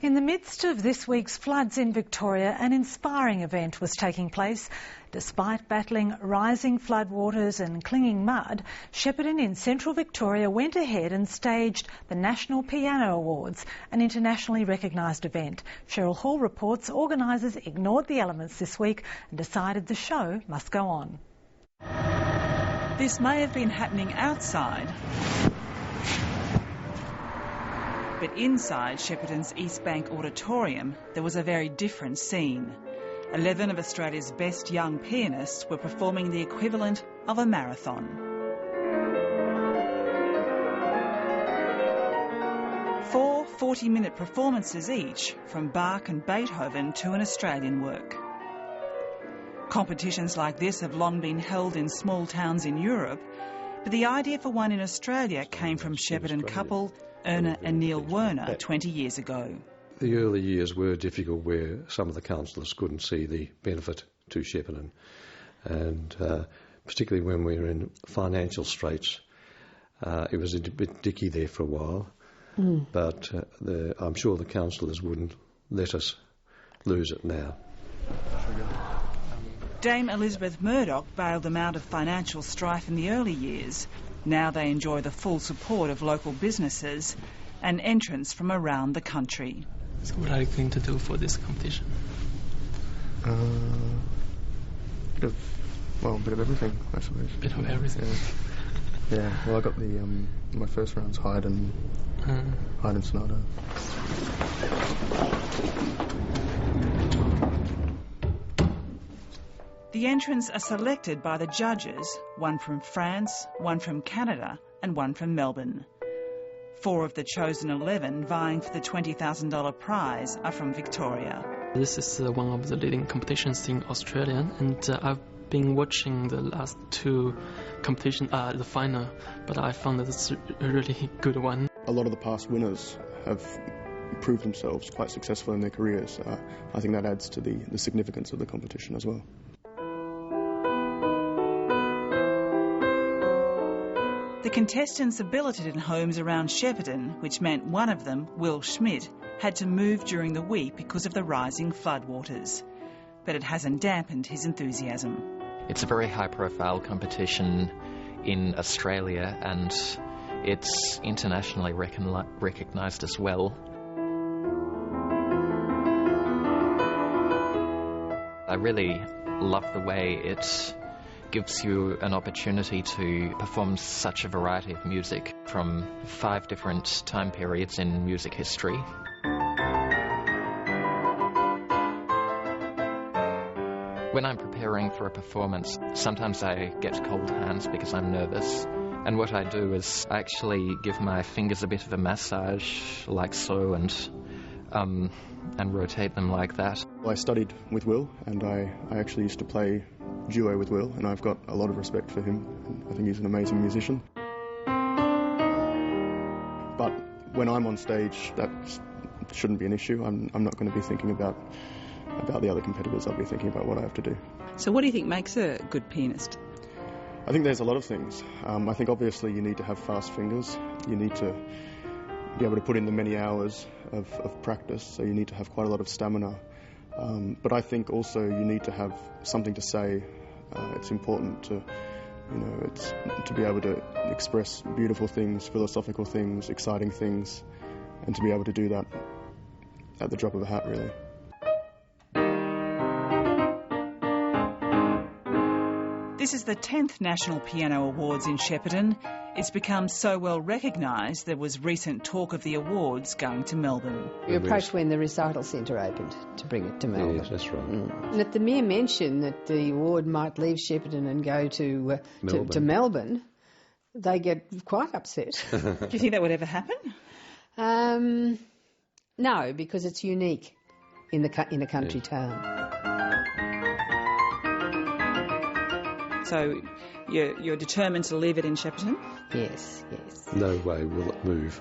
In the midst of this week's floods in Victoria, an inspiring event was taking place. Despite battling rising floodwaters and clinging mud, Shepparton in central Victoria went ahead and staged the National Piano Awards, an internationally recognised event. Cheryl Hall reports organisers ignored the elements this week and decided the show must go on. This may have been happening outside, but inside Shepparton's East Bank Auditorium, there was a very different scene. 11 of Australia's best young pianists were performing the equivalent of a marathon. 4 40-minute performances each, from Bach and Beethoven to an Australian work. Competitions like this have long been held in small towns in Europe, but the idea for one in Australia came from Shepparton couple Erna and Neil Werner 20 years ago. The early years were difficult where some of the councillors couldn't see the benefit to Shepparton, and particularly when we were in financial straits, it was a bit dicky there for a while, but I'm sure the councillors wouldn't let us lose it now. Dame Elizabeth Murdoch bailed them out of financial strife in the early years. Now they enjoy the full support of local businesses and entrants from around the country. So what are you going to do for this competition? Bit of everything, I suppose. Bit of everything. Yeah. Well, I got my first round's Haydn Sonata. The entrants are selected by the judges, one from France, one from Canada and one from Melbourne. 4 of the chosen 11 vying for the $20,000 prize are from Victoria. This is one of the leading competitions in Australia, and I've been watching the last 2 competitions, the final, but I found that it's a really good one. A lot of the past winners have proved themselves quite successful in their careers. I think that adds to the significance of the competition as well. The contestants are billeted in homes around Shepparton, which meant one of them, Will Schmidt, had to move during the week because of the rising floodwaters. But it hasn't dampened his enthusiasm. It's a very high-profile competition in Australia, and it's internationally recognised as well. I really love the way it gives you an opportunity to perform such a variety of music from 5 different time periods in music history. When I'm preparing for a performance, sometimes I get cold hands because I'm nervous. And what I do is I actually give my fingers a bit of a massage, like so, and rotate them like that. I studied with Will, and I actually used to play duo with Will, and I've got a lot of respect for him. I think he's an amazing musician. But when I'm on stage, that shouldn't be an issue. I'm not going to be thinking about the other competitors. I'll be thinking about what I have to do. So what do you think makes a good pianist? I think there's a lot of things. I think obviously you need to have fast fingers. You need to be able to put in the many hours of practice, so you need to have quite a lot of stamina. But I think also you need to have something to say. It's important to be able to express beautiful things, philosophical things, exciting things, and to be able to do that at the drop of a hat, really. This is the 10th National Piano Awards in Shepparton. It's become so well recognised there was recent talk of the awards going to Melbourne. We approached when the recital centre opened to bring it to Melbourne. Yes, that's right. And at the mere mention that the award might leave Shepparton and go to Melbourne, they get quite upset. Do you think that would ever happen? No, because it's unique in a country town. So you're determined to leave it in Shepparton? Yes, yes. No way will it move.